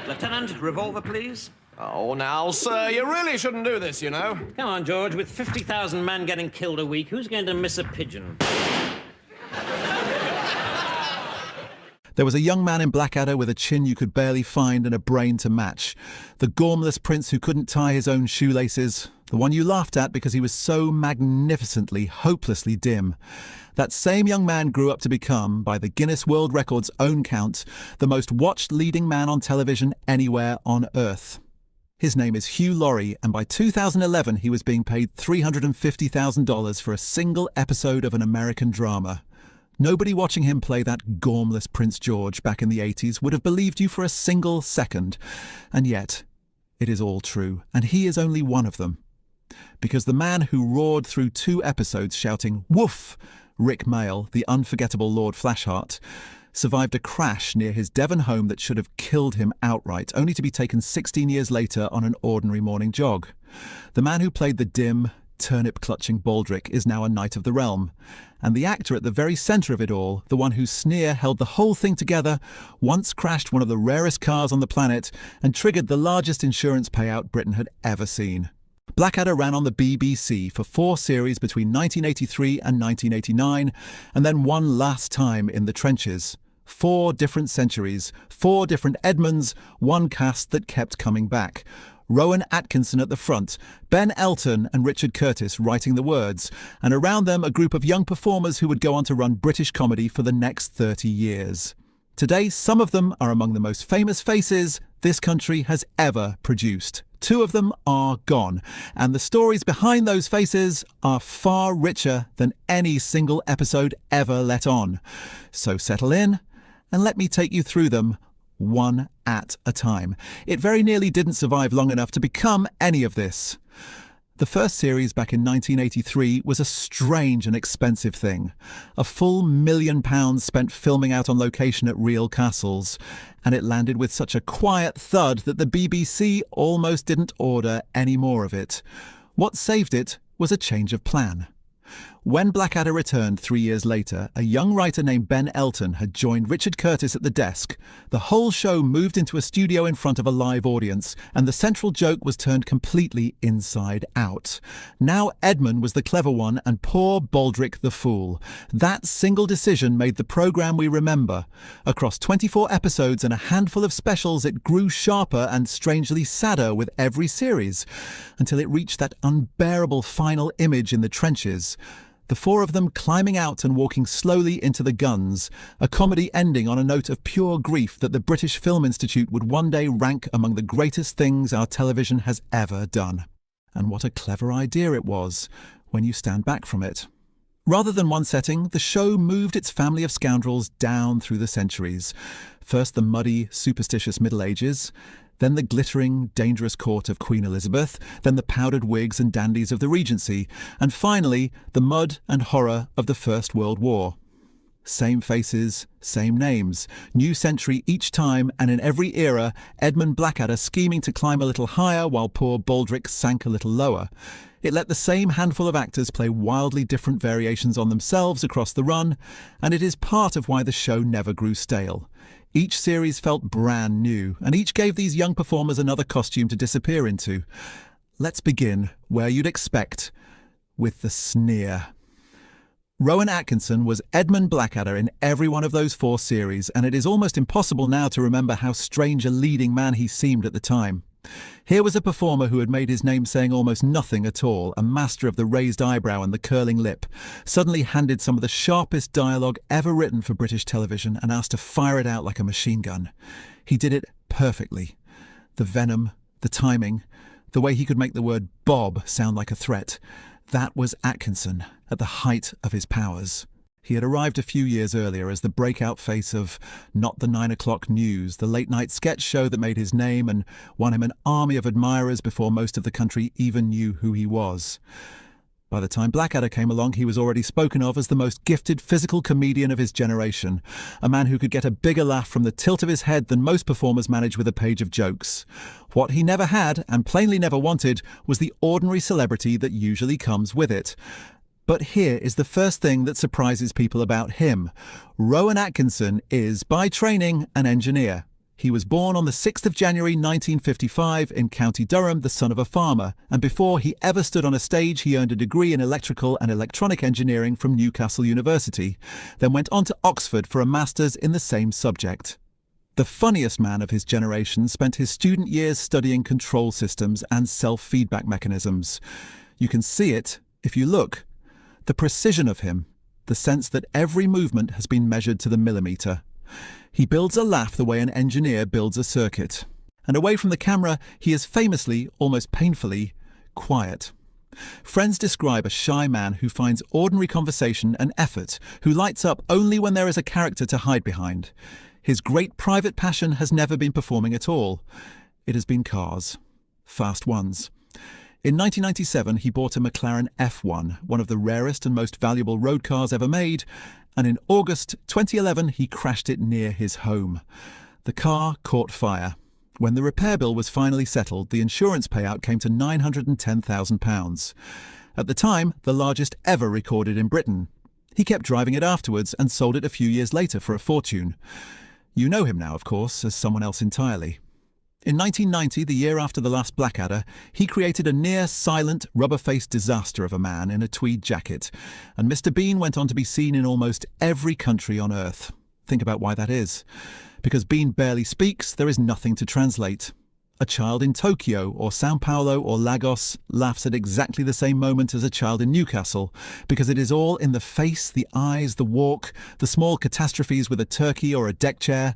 Lieutenant, revolver, please. Oh, now, sir, you really shouldn't do this, you know. Come on, George. With 50,000 men getting killed a week, who's going to miss a pigeon? There was a young man in Blackadder with a chin you could barely find and a brain to match. The gormless prince who couldn't tie his own shoelaces. The one you laughed at because he was so magnificently, hopelessly dim. That same young man grew up to become, by the Guinness World Record's own count, the most watched leading man on television anywhere on Earth. His name is Hugh Laurie, and by 2011 he was being paid $350,000 for a single episode of an American drama. Nobody watching him play that gormless Prince George back in the 80s would have believed you for a single second. And yet, it is all true, and he is only one of them. Because the man who roared through 2 episodes shouting, "Woof!" Rik Mayall, the unforgettable Lord Flashheart, survived a crash near his Devon home that should have killed him outright, only to be taken 16 years later on an ordinary morning jog. The man who played the dim, turnip-clutching Baldrick is now a knight of the realm. And the actor at the very centre of it all, the one whose sneer held the whole thing together, once crashed one of the rarest cars on the planet and triggered the largest insurance payout Britain had ever seen. Blackadder ran on the BBC for 4 series between 1983 and 1989, and then one last time in the trenches. 4 different centuries, 4 different Edmunds, one cast that kept coming back. Rowan Atkinson at the front, Ben Elton and Richard Curtis writing the words, and around them a group of young performers who would go on to run British comedy for the next 30 years. Today, some of them are among the most famous faces this country has ever produced. 2 of them are gone, and the stories behind those faces are far richer than any single episode ever let on. So settle in, and let me take you through them one at a time. It very nearly didn't survive long enough to become any of this. The first series back in 1983 was a strange and expensive thing. A full £1 million spent filming out on location at real castles, and it landed with such a quiet thud that the BBC almost didn't order any more of it. What saved it was a change of plan. When Blackadder returned 3 years later, a young writer named Ben Elton had joined Richard Curtis at the desk. The whole show moved into a studio in front of a live audience, and the central joke was turned completely inside out. Now Edmund was the clever one and poor Baldrick the fool. That single decision made the programme we remember. Across 24 episodes and a handful of specials, it grew sharper and strangely sadder with every series, until it reached that unbearable final image in the trenches. The 4 of them climbing out and walking slowly into the guns, a comedy ending on a note of pure grief that the British Film Institute would one day rank among the greatest things our television has ever done. And what a clever idea it was, when you stand back from it. Rather than one setting, the show moved its family of scoundrels down through the centuries. First the muddy, superstitious Middle Ages, then the glittering, dangerous court of Queen Elizabeth, then the powdered wigs and dandies of the Regency, and finally the mud and horror of the First World War. Same faces, same names, new century each time, and in every era, Edmund Blackadder scheming to climb a little higher while poor Baldrick sank a little lower. It let the same handful of actors play wildly different variations on themselves across the run, and it is part of why the show never grew stale. Each series felt brand new, and each gave these young performers another costume to disappear into. Let's begin where you'd expect, with the sneer. Rowan Atkinson was Edmund Blackadder in every one of those 4 series, and it is almost impossible now to remember how strange a leading man he seemed at the time. Here was a performer who had made his name saying almost nothing at all, a master of the raised eyebrow and the curling lip, suddenly handed some of the sharpest dialogue ever written for British television and asked to fire it out like a machine gun. He did it perfectly. The venom, the timing, the way he could make the word Bob sound like a threat. That was Atkinson, at the height of his powers. He had arrived a few years earlier as the breakout face of Not the 9 o'clock News, the late-night sketch show that made his name and won him an army of admirers before most of the country even knew who he was. By the time Blackadder came along, he was already spoken of as the most gifted physical comedian of his generation, a man who could get a bigger laugh from the tilt of his head than most performers manage with a page of jokes. What he never had, and plainly never wanted, was the ordinary celebrity that usually comes with it. But here is the first thing that surprises people about him. Rowan Atkinson is, by training, an engineer. He was born on the 6th of January 1955 in County Durham, the son of a farmer, and before he ever stood on a stage he earned a degree in electrical and electronic engineering from Newcastle University, then went on to Oxford for a master's in the same subject. The funniest man of his generation spent his student years studying control systems and self-feedback mechanisms. You can see it if you look. The precision of him, the sense that every movement has been measured to the millimetre. He builds a laugh the way an engineer builds a circuit. And away from the camera, he is famously, almost painfully, quiet. Friends describe a shy man who finds ordinary conversation an effort, who lights up only when there is a character to hide behind. His great private passion has never been performing at all. It has been cars. Fast ones. In 1997, he bought a McLaren F1, one of the rarest and most valuable road cars ever made, and in August 2011 he crashed it near his home. The car caught fire. When the repair bill was finally settled, the insurance payout came to £910,000. At the time, the largest ever recorded in Britain. He kept driving it afterwards and sold it a few years later for a fortune. You know him now, of course, as someone else entirely. In 1990, the year after the last Blackadder, he created a near-silent, rubber-faced disaster of a man in a tweed jacket, and Mr. Bean went on to be seen in almost every country on Earth. Think about why that is. Because Bean barely speaks, there is nothing to translate. A child in Tokyo or Sao Paulo or Lagos laughs at exactly the same moment as a child in Newcastle, because it is all in the face, the eyes, the walk, the small catastrophes with a turkey or a deck chair.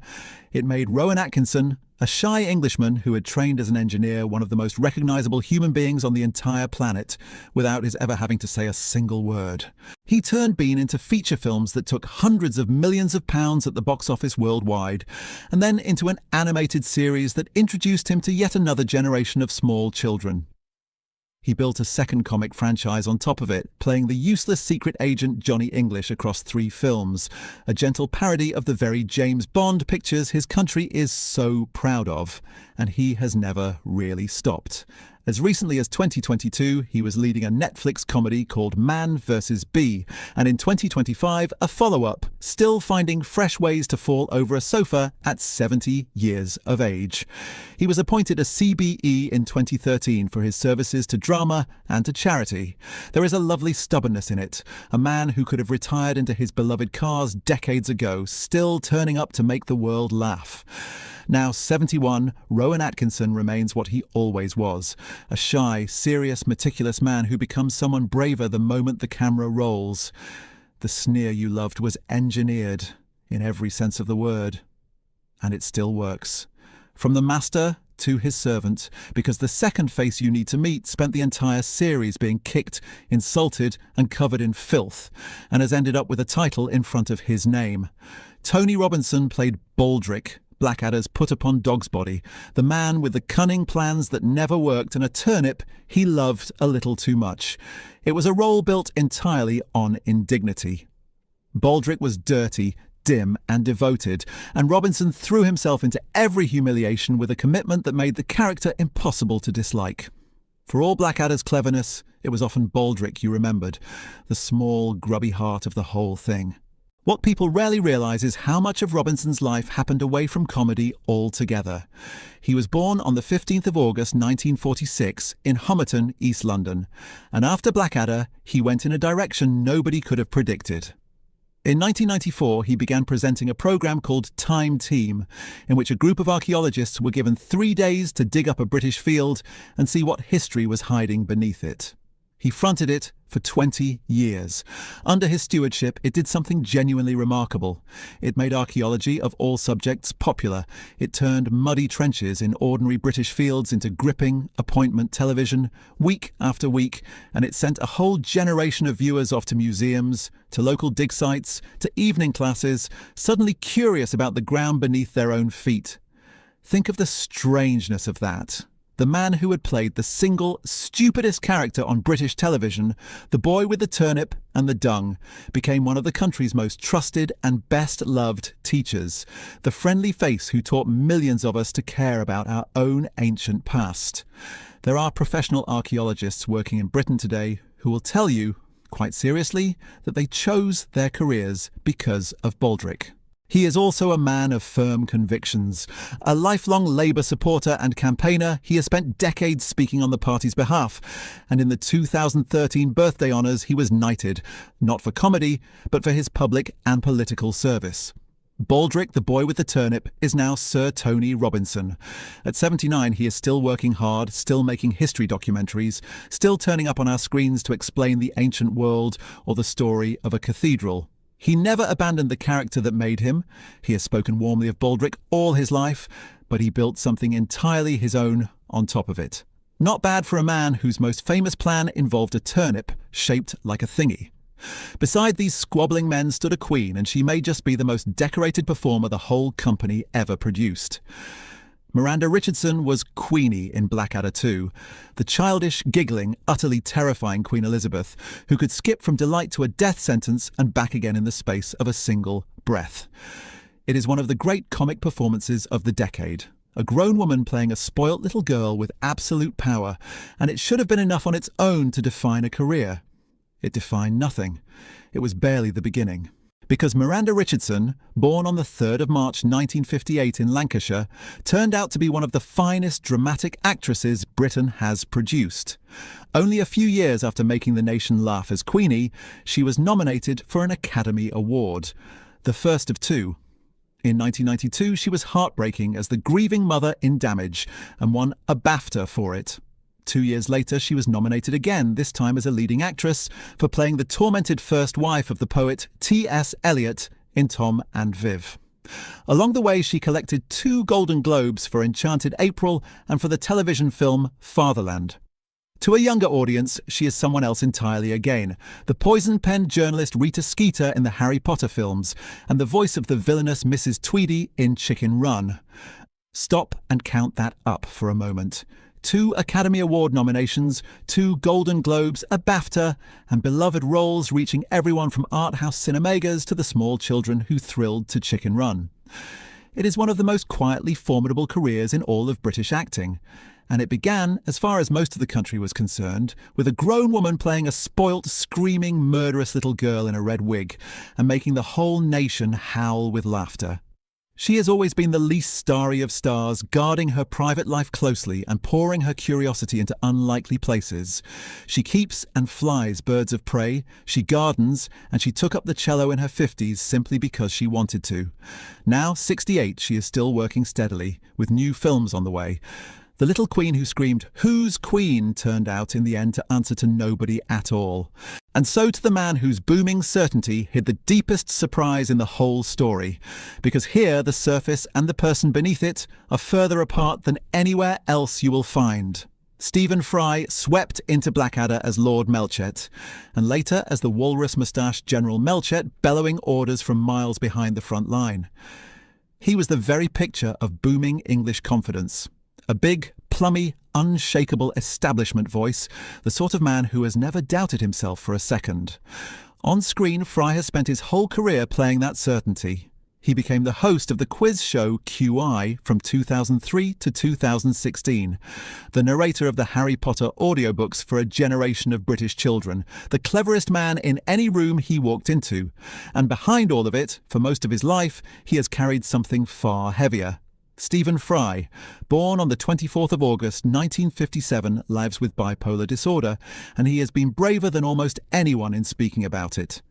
It made Rowan Atkinson, a shy Englishman who had trained as an engineer, one of the most recognisable human beings on the entire planet, without his ever having to say a single word. He turned Bean into feature films that took hundreds of millions of pounds at the box office worldwide, and then into an animated series that introduced him to yet another generation of small children. He built a second comic franchise on top of it, playing the useless secret agent Johnny English across 3 films, a gentle parody of the very James Bond pictures his country is so proud of, and he has never really stopped. As recently as 2022, he was leading a Netflix comedy called Man vs. Bee, and in 2025, a follow-up, still finding fresh ways to fall over a sofa at 70 years of age. He was appointed a CBE in 2013 for his services to drama and to charity. There is a lovely stubbornness in it, a man who could have retired into his beloved cars decades ago, still turning up to make the world laugh. Now 71, Rowan Atkinson remains what he always was, a shy, serious, meticulous man who becomes someone braver the moment the camera rolls. The sneer you loved was engineered, in every sense of the word. And it still works. From the master to his servant, because the second face you need to meet spent the entire series being kicked, insulted and covered in filth, and has ended up with a title in front of his name. Tony Robinson played Baldrick, Blackadder's put-upon dog's body, the man with the cunning plans that never worked and a turnip he loved a little too much. It was a role built entirely on indignity. Baldrick was dirty, dim and devoted, and Robinson threw himself into every humiliation with a commitment that made the character impossible to dislike. For all Blackadder's cleverness, it was often Baldrick you remembered, the small, grubby heart of the whole thing. What people rarely realise is how much of Robinson's life happened away from comedy altogether. He was born on the 15th of August 1946 in Homerton, East London, and after Blackadder, he went in a direction nobody could have predicted. In 1994, he began presenting a programme called Time Team, in which a group of archaeologists were given 3 days to dig up a British field and see what history was hiding beneath it. He fronted it for 20 years. Under his stewardship, it did something genuinely remarkable. It made archaeology of all subjects popular. It turned muddy trenches in ordinary British fields into gripping appointment television, week after week, and it sent a whole generation of viewers off to museums, to local dig sites, to evening classes, suddenly curious about the ground beneath their own feet. Think of the strangeness of that. The man who had played the single stupidest character on British television, the boy with the turnip and the dung, became one of the country's most trusted and best loved teachers, the friendly face who taught millions of us to care about our own ancient past. There are professional archaeologists working in Britain today who will tell you, quite seriously, that they chose their careers because of Baldrick. He is also a man of firm convictions. A lifelong Labour supporter and campaigner, he has spent decades speaking on the party's behalf, and in the 2013 birthday honours he was knighted, not for comedy, but for his public and political service. Baldrick, the boy with the turnip, is now Sir Tony Robinson. At 79, he is still working hard, still making history documentaries, still turning up on our screens to explain the ancient world or the story of a cathedral. He never abandoned the character that made him. He has spoken warmly of Baldrick all his life, but he built something entirely his own on top of it. Not bad for a man whose most famous plan involved a turnip shaped like a thingy. Beside these squabbling men stood a queen, and she may just be the most decorated performer the whole company ever produced. Miranda Richardson was Queenie in Blackadder 2, the childish, giggling, utterly terrifying Queen Elizabeth, who could skip from delight to a death sentence and back again in the space of a single breath. It is one of the great comic performances of the decade. A grown woman playing a spoilt little girl with absolute power, and it should have been enough on its own to define a career. It defined nothing. It was barely the beginning. Because Miranda Richardson, born on the 3rd of March 1958 in Lancashire, turned out to be one of the finest dramatic actresses Britain has produced. Only a few years after making the nation laugh as Queenie, she was nominated for an Academy Award, the first of two. In 1992, she was heartbreaking as the grieving mother in Damage and won a BAFTA for it. 2 years later, she was nominated again, this time as a leading actress, for playing the tormented first wife of the poet T.S. Eliot in Tom and Viv. Along the way, she collected 2 Golden Globes for Enchanted April and for the television film Fatherland. To a younger audience, she is someone else entirely again, the poison-penned journalist Rita Skeeter in the Harry Potter films, and the voice of the villainous Mrs. Tweedy in Chicken Run. Stop and count that up for a moment. 2 Academy Award nominations, 2 Golden Globes, a BAFTA, and beloved roles reaching everyone from art house cinemegas to the small children who thrilled to Chicken Run. It is one of the most quietly formidable careers in all of British acting, and it began, as far as most of the country was concerned, with a grown woman playing a spoilt, screaming, murderous little girl in a red wig, and making the whole nation howl with laughter. She has always been the least starry of stars, guarding her private life closely and pouring her curiosity into unlikely places. She keeps and flies birds of prey, she gardens, and she took up the cello in her 50s simply because she wanted to. Now, 68, she is still working steadily, with new films on the way. The little queen who screamed, "Who's Queen?" turned out in the end to answer to nobody at all. And so to the man whose booming certainty hid the deepest surprise in the whole story. Because here the surface and the person beneath it are further apart than anywhere else you will find. Stephen Fry swept into Blackadder as Lord Melchett, and later as the walrus-moustached General Melchett bellowing orders from miles behind the front line. He was the very picture of booming English confidence. A big, plummy, unshakable establishment voice, the sort of man who has never doubted himself for a second. On screen, Fry has spent his whole career playing that certainty. He became the host of the quiz show QI from 2003 to 2016, the narrator of the Harry Potter audiobooks for a generation of British children, the cleverest man in any room he walked into. And behind all of it, for most of his life, he has carried something far heavier. Stephen Fry, born on the 24th of August 1957, lives with bipolar disorder, and he has been braver than almost anyone in speaking about it.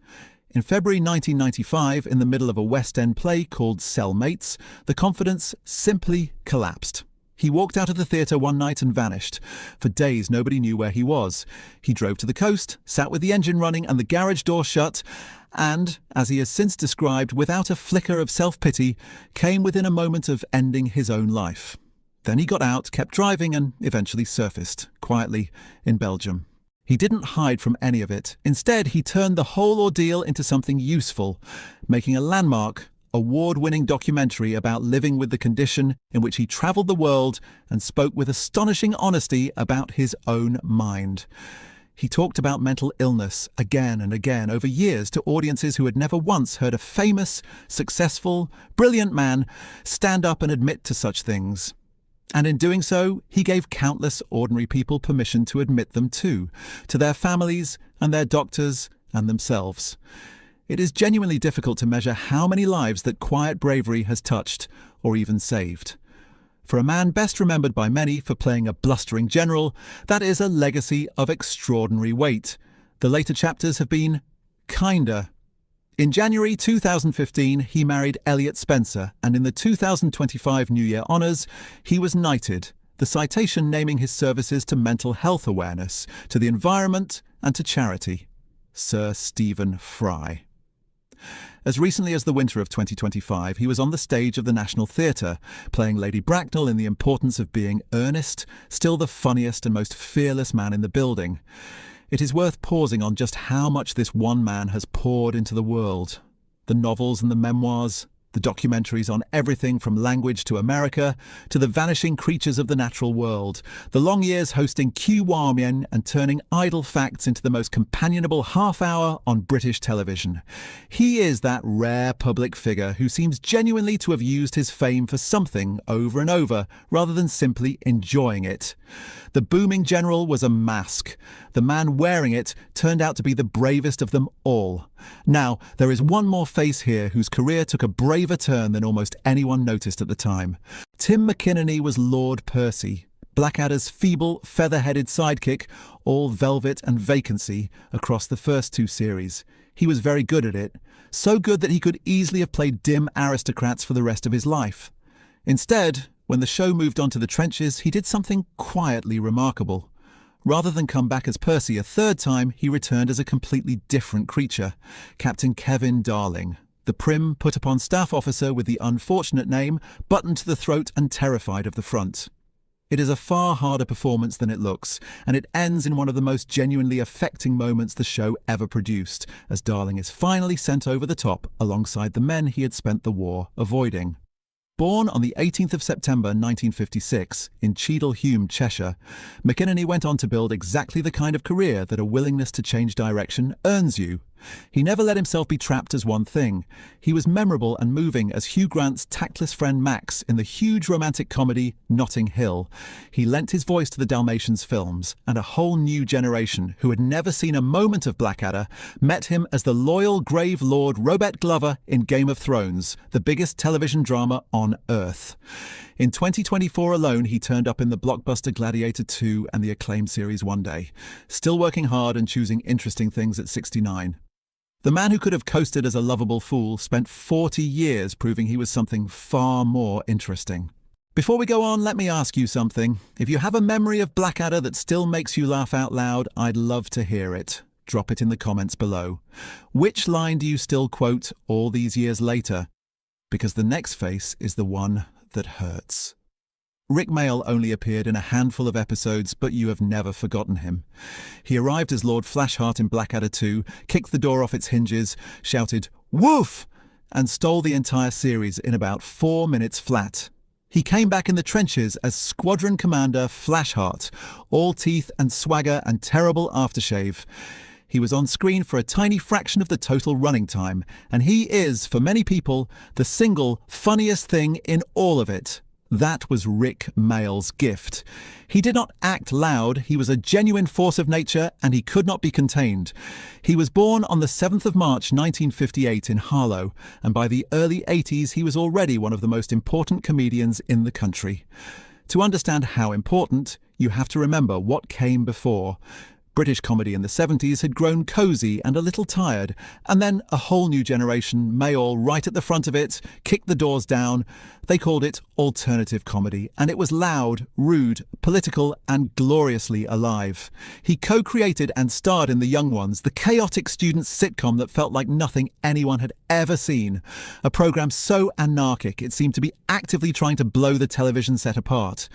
In February 1995, in the middle of a West End play called Cellmates, the confidence simply collapsed. He walked out of the theatre one night and vanished. For days nobody knew where he was. He drove to the coast, sat with the engine running and the garage door shut, and, as he has since described without a flicker of self-pity, came within a moment of ending his own life. Then he got out, kept driving, and eventually surfaced, quietly, in Belgium. He didn't hide from any of it. Instead, he turned the whole ordeal into something useful, making a landmark, award-winning documentary about living with the condition, in which he travelled the world and spoke with astonishing honesty about his own mind. He talked about mental illness again and again over years to audiences who had never once heard a famous, successful, brilliant man stand up and admit to such things. And in doing so, he gave countless ordinary people permission to admit them too, to their families and their doctors and themselves. It is genuinely difficult to measure how many lives that quiet bravery has touched or even saved. For a man best remembered by many for playing a blustering general, that is a legacy of extraordinary weight. The later chapters have been kinder. In January 2015, he married Elliot Spencer, and in the 2025 New Year Honours, he was knighted, the citation naming his services to mental health awareness, to the environment, and to charity. Sir Stephen Fry. As recently as the winter of 2025, he was on the stage of the National Theatre, playing Lady Bracknell in The Importance of Being Earnest, still the funniest and most fearless man in the building. It is worth pausing on just how much this one man has poured into the world. The novels and the memoirs, the documentaries on everything from language to America, to the vanishing creatures of the natural world, the long years hosting QWARMien and turning idle facts into the most companionable half hour on British television. He is that rare public figure who seems genuinely to have used his fame for something over and over, rather than simply enjoying it. The booming general was a mask. The man wearing it turned out to be the bravest of them all. Now, there is one more face here whose career took a braver turn than almost anyone noticed at the time. Tim McInnerny was Lord Percy, Blackadder's feeble, feather-headed sidekick, all velvet and vacancy across the first two series. He was very good at it, so good that he could easily have played dim aristocrats for the rest of his life. Instead, when the show moved on to the trenches, he did something quietly remarkable. Rather than come back as Percy a third time, he returned as a completely different creature, Captain Kevin Darling, the prim, put-upon staff officer with the unfortunate name, buttoned to the throat and terrified of the front. It is a far harder performance than it looks, and it ends in one of the most genuinely affecting moments the show ever produced, as Darling is finally sent over the top alongside the men he had spent the war avoiding. Born on the 18th of September 1956 in Cheadle-Hulme, Cheshire, McInnerny went on to build exactly the kind of career that a willingness to change direction earns you. He never let himself be trapped as one thing. He was memorable and moving as Hugh Grant's tactless friend Max in the huge romantic comedy Notting Hill. He lent his voice to the Dalmatians films, and a whole new generation who had never seen a moment of Blackadder met him as the loyal grave Lord Robert Glover in Game of Thrones, the biggest television drama on Earth. In 2024 alone, he turned up in the blockbuster Gladiator 2 and the acclaimed series One Day, still working hard and choosing interesting things at 69. The man who could have coasted as a lovable fool spent 40 years proving he was something far more interesting. Before we go on, let me ask you something. If you have a memory of Blackadder that still makes you laugh out loud, I'd love to hear it. Drop it in the comments below. Which line do you still quote all these years later? Because the next face is the one that hurts. Rik Mayall only appeared in a handful of episodes, but you have never forgotten him. He arrived as Lord Flashheart in Blackadder 2, kicked the door off its hinges, shouted, "Woof!" and stole the entire series in about 4 minutes flat. He came back in the trenches as Squadron Commander Flashheart, all teeth and swagger and terrible aftershave. He was on screen for a tiny fraction of the total running time, and he is, for many people, the single funniest thing in all of it. That was Rik Mayall's gift. He did not act loud, he was a genuine force of nature, and he could not be contained. He was born on the 7th of March 1958 in Harlow, and by the early 80s he was already one of the most important comedians in the country. To understand how important, you have to remember what came before. British comedy in the 70s had grown cosy and a little tired, and then a whole new generation, Mayall right at the front of it, kicked the doors down. They called it alternative comedy, and it was loud, rude, political, and gloriously alive. He co-created and starred in The Young Ones, the chaotic students' sitcom that felt like nothing anyone had ever seen. A programme so anarchic it seemed to be actively trying to blow the television set apart.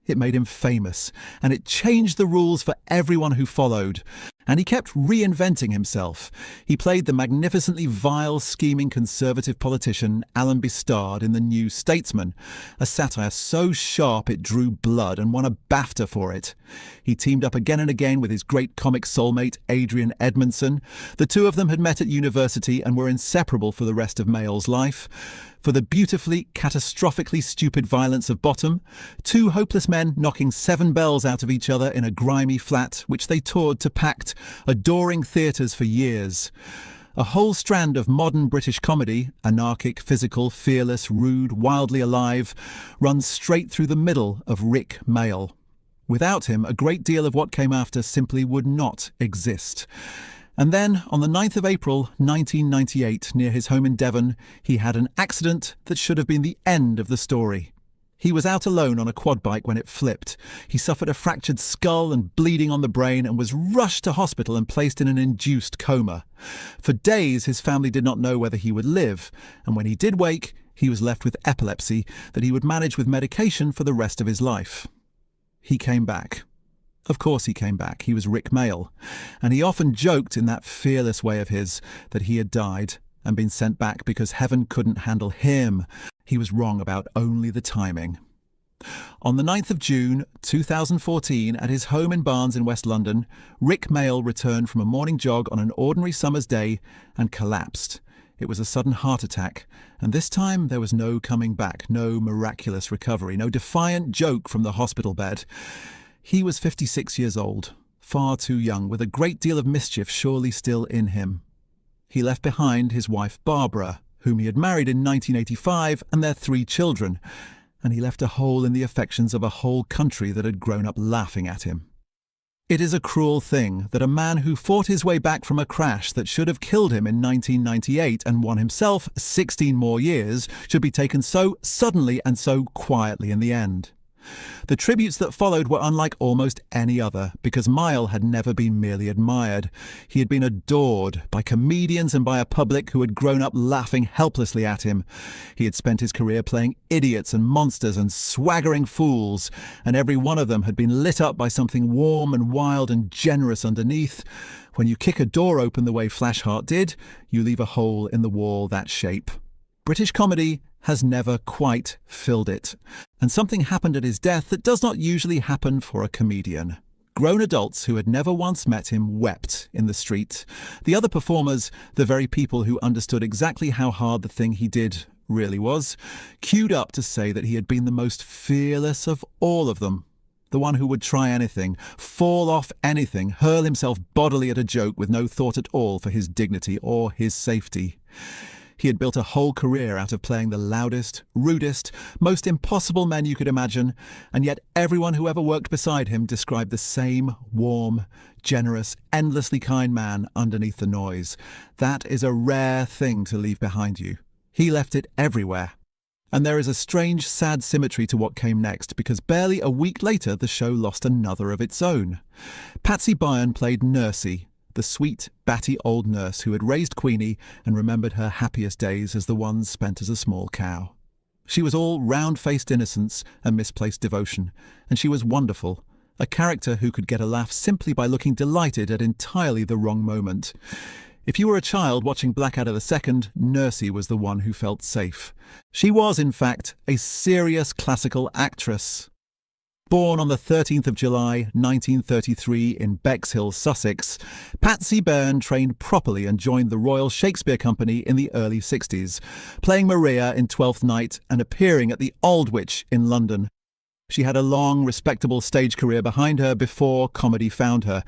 It made him famous, and it changed the rules for everyone who followed. And he kept reinventing himself. He played the magnificently vile, scheming Conservative politician Alan Bistard in The New Statesman, a satire so sharp it drew blood and won a BAFTA for it. He teamed up again and again with his great comic soulmate Adrian Edmondson. The two of them had met at university and were inseparable for the rest of Mayall's life. For the beautifully, catastrophically stupid violence of Bottom, two hopeless men knocking 7 bells out of each other in a grimy flat which they toured to packed, adoring theatres for years. A whole strand of modern British comedy, anarchic, physical, fearless, rude, wildly alive, runs straight through the middle of Rik Mayall. Without him, a great deal of what came after simply would not exist. And then, on the 9th of April 1998, near his home in Devon, he had an accident that should have been the end of the story. He was out alone on a quad bike when it flipped. He suffered a fractured skull and bleeding on the brain and was rushed to hospital and placed in an induced coma. For days, his family did not know whether he would live, and when he did wake, he was left with epilepsy that he would manage with medication for the rest of his life. He came back. Of course he came back. He was Rik Mayall, and he often joked in that fearless way of his that he had died and been sent back because heaven couldn't handle him. He was wrong about only the timing. On the 9th of June 2014, at his home in Barnes in West London, Rik Mayall returned from a morning jog on an ordinary summer's day and collapsed. It was a sudden heart attack, and this time there was no coming back, no miraculous recovery, no defiant joke from the hospital bed. He was 56 years old, far too young, with a great deal of mischief surely still in him. He left behind his wife Barbara, whom he had married in 1985, and their 3 children, and he left a hole in the affections of a whole country that had grown up laughing at him. It is a cruel thing that a man who fought his way back from a crash that should have killed him in 1998 and won himself 16 more years should be taken so suddenly and so quietly in the end. The tributes that followed were unlike almost any other, because Mayall had never been merely admired. He had been adored by comedians and by a public who had grown up laughing helplessly at him. He had spent his career playing idiots and monsters and swaggering fools, and every one of them had been lit up by something warm and wild and generous underneath. When you kick a door open the way Flashheart did, you leave a hole in the wall that shape. British comedy has never quite filled it. And something happened at his death that does not usually happen for a comedian. Grown adults who had never once met him wept in the street. The other performers, the very people who understood exactly how hard the thing he did really was, queued up to say that he had been the most fearless of all of them. The one who would try anything, fall off anything, hurl himself bodily at a joke with no thought at all for his dignity or his safety. He had built a whole career out of playing the loudest, rudest, most impossible men you could imagine, and yet everyone who ever worked beside him described the same warm, generous, endlessly kind man underneath the noise. That is a rare thing to leave behind you. He left it everywhere. And there is a strange, sad symmetry to what came next, because barely a week later the show lost another of its own. Patsy Byrne played Nursie, the sweet, batty old nurse who had raised Queenie and remembered her happiest days as the ones spent as a small cow. She was all round-faced innocence and misplaced devotion, and she was wonderful, a character who could get a laugh simply by looking delighted at entirely the wrong moment. If you were a child watching Blackadder II, Nursie was the one who felt safe. She was, in fact, a serious classical actress. Born on the 13th of July 1933 in Bexhill, Sussex, Patsy Byrne trained properly and joined the Royal Shakespeare Company in the early 60s, playing Maria in Twelfth Night and appearing at the Aldwych in London. She had a long, respectable stage career behind her before comedy found her,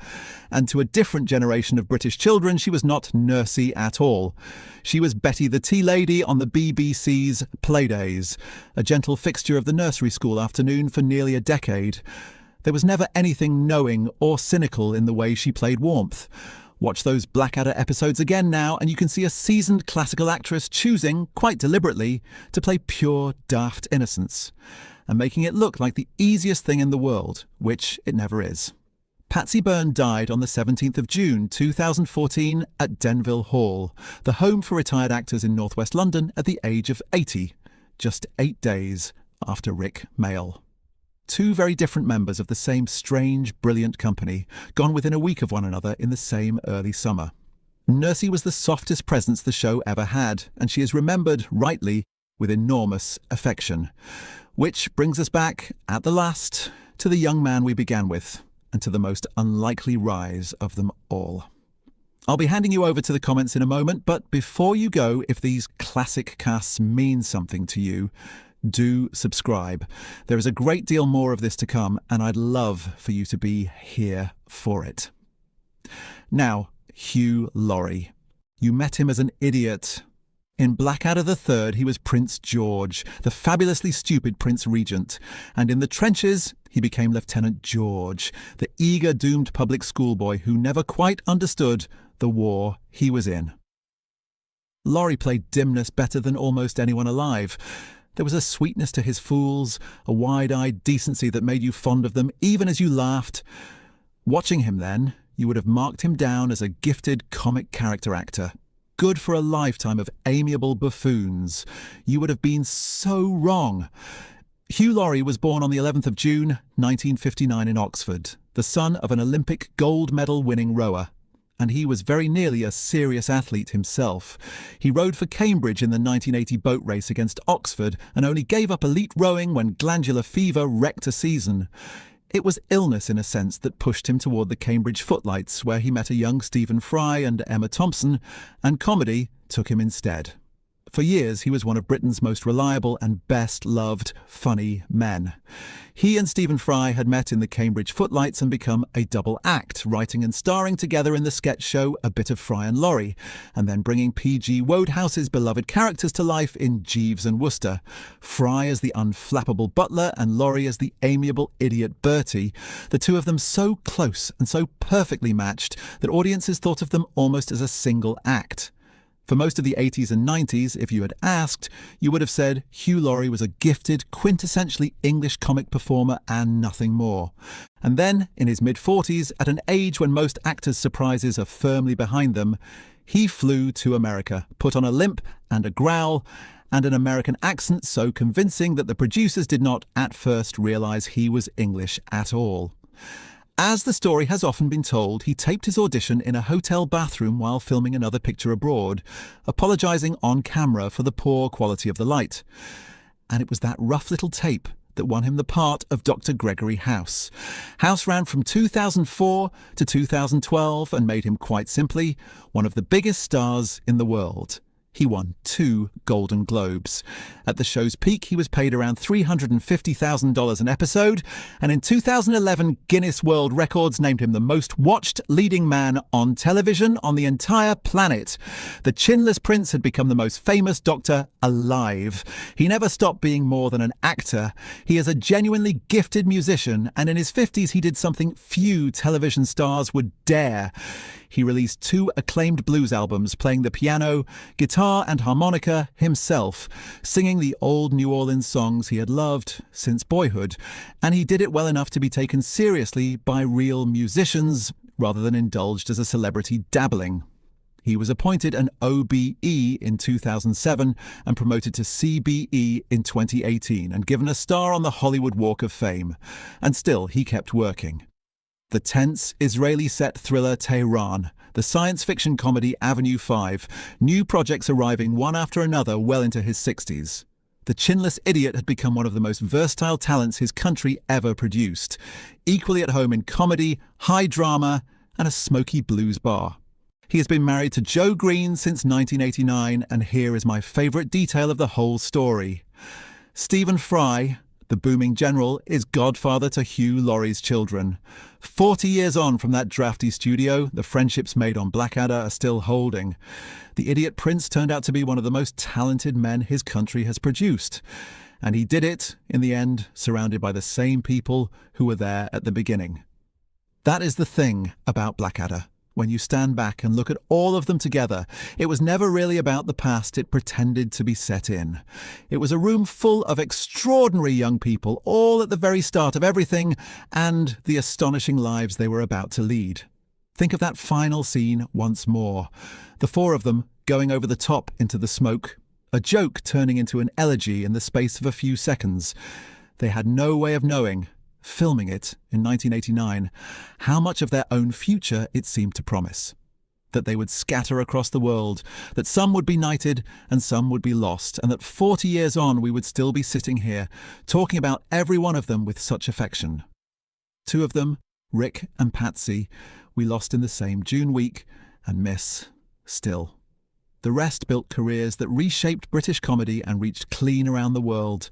and to a different generation of British children, she was not Nursie at all. She was Betty the Tea Lady on the BBC's Playdays, a gentle fixture of the nursery school afternoon for nearly a decade. There was never anything knowing or cynical in the way she played warmth. Watch those Blackadder episodes again now, and you can see a seasoned classical actress choosing, quite deliberately, to play pure, daft innocence, and making it look like the easiest thing in the world, which it never is. Patsy Byrne died on the 17th of June 2014 at Denville Hall, the home for retired actors in northwest London, at the age of 80, just 8 days after Rik Mayall. 2 very different members of the same strange, brilliant company, gone within a week of one another in the same early summer. Nursie was the softest presence the show ever had, and she is remembered, rightly, with enormous affection. Which brings us back, at the last, to the young man we began with, and to the most unlikely rise of them all. I'll be handing you over to the comments in a moment, but before you go, if these classic casts mean something to you, do subscribe. There is a great deal more of this to come, and I'd love for you to be here for it. Now, Hugh Laurie. You met him as an idiot. In Blackadder III, he was Prince George, the fabulously stupid Prince Regent, and in the trenches, he became Lieutenant George, the eager, doomed public schoolboy who never quite understood the war he was in. Laurie played dimness better than almost anyone alive. There was a sweetness to his fools, a wide-eyed decency that made you fond of them, even as you laughed. Watching him then, you would have marked him down as a gifted comic character actor, good for a lifetime of amiable buffoons. You would have been so wrong. Hugh Laurie was born on the 11th of June, 1959 in Oxford, the son of an Olympic gold medal winning rower. And he was very nearly a serious athlete himself. He rowed for Cambridge in the 1980 boat race against Oxford and only gave up elite rowing when glandular fever wrecked a season. It was illness, in a sense, that pushed him toward the Cambridge footlights, where he met a young Stephen Fry and Emma Thompson, and comedy took him instead. For years, he was one of Britain's most reliable and best-loved funny men. He and Stephen Fry had met in the Cambridge footlights and become a double act, writing and starring together in the sketch show A Bit of Fry and Laurie, and then bringing P.G. Wodehouse's beloved characters to life in Jeeves and Wooster. Fry as the unflappable butler and Laurie as the amiable idiot Bertie, the two of them so close and so perfectly matched that audiences thought of them almost as a single act. For most of the 80s and 90s, if you had asked, you would have said Hugh Laurie was a gifted, quintessentially English comic performer and nothing more. And then, in his mid-40s, at an age when most actors' surprises are firmly behind them, he flew to America, put on a limp and a growl, and an American accent so convincing that the producers did not, at first, realise he was English at all. As the story has often been told, he taped his audition in a hotel bathroom while filming another picture abroad, apologising on camera for the poor quality of the light. And it was that rough little tape that won him the part of Dr Gregory House. House ran from 2004 to 2012 and made him, quite simply, one of the biggest stars in the world. He won 2 Golden Globes. At the show's peak, he was paid around $350,000 an episode, and in 2011, Guinness World Records named him the most watched leading man on television on the entire planet. The chinless prince had become the most famous doctor alive. He never stopped being more than an actor. He is a genuinely gifted musician, and in his 50s he did something few television stars would dare. He released 2 acclaimed blues albums, playing the piano, guitar and harmonica himself, singing the old New Orleans songs he had loved since boyhood, and he did it well enough to be taken seriously by real musicians rather than indulged as a celebrity dabbling. He was appointed an OBE in 2007 and promoted to CBE in 2018 and given a star on the Hollywood Walk of Fame. And still, he kept working. The tense, Israeli-set thriller Tehran, the science fiction comedy Avenue 5, new projects arriving one after another well into his 60s. The chinless idiot had become one of the most versatile talents his country ever produced, equally at home in comedy, high drama, and a smoky blues bar. He has been married to Jo Green since 1989, and here is my favourite detail of the whole story. Stephen Fry, the booming general, is godfather to Hugh Laurie's children. 40 years on from that drafty studio, the friendships made on Blackadder are still holding. The idiot prince turned out to be one of the most talented men his country has produced. And he did it, in the end, surrounded by the same people who were there at the beginning. That is the thing about Blackadder. When you stand back and look at all of them together, it was never really about the past it pretended to be set in. It was a room full of extraordinary young people, all at the very start of everything, and the astonishing lives they were about to lead. Think of that final scene once more. The 4 of them going over the top into the smoke, a joke turning into an elegy in the space of a few seconds. They had no way of knowing, filming it in 1989, how much of their own future it seemed to promise. That they would scatter across the world, that some would be knighted and some would be lost, and that 40 years on we would still be sitting here, talking about every one of them with such affection. 2 of them, Rik and Patsy, we lost in the same June week and miss still. The rest built careers that reshaped British comedy and reached clean around the world.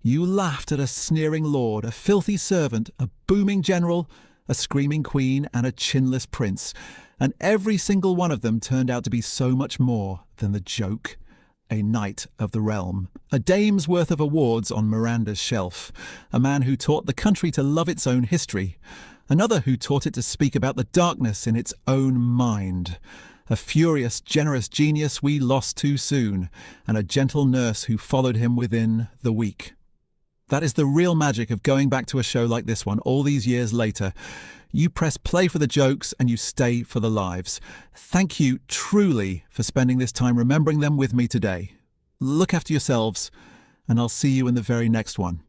You laughed at a sneering lord, a filthy servant, a booming general, a screaming queen, and a chinless prince, And every single one of them turned out to be so much more than the joke. A knight of the realm, a dame's worth of awards on Miranda's shelf, a man who taught the country to love its own history, another who taught it to speak about the darkness in its own mind, a furious, generous genius we lost too soon, and a gentle nurse who followed him within the week. That is the real magic of going back to a show like this one all these years later. You press play for the jokes and you stay for the lives. Thank you truly for spending this time remembering them with me today. Look after yourselves, and I'll see you in the very next one.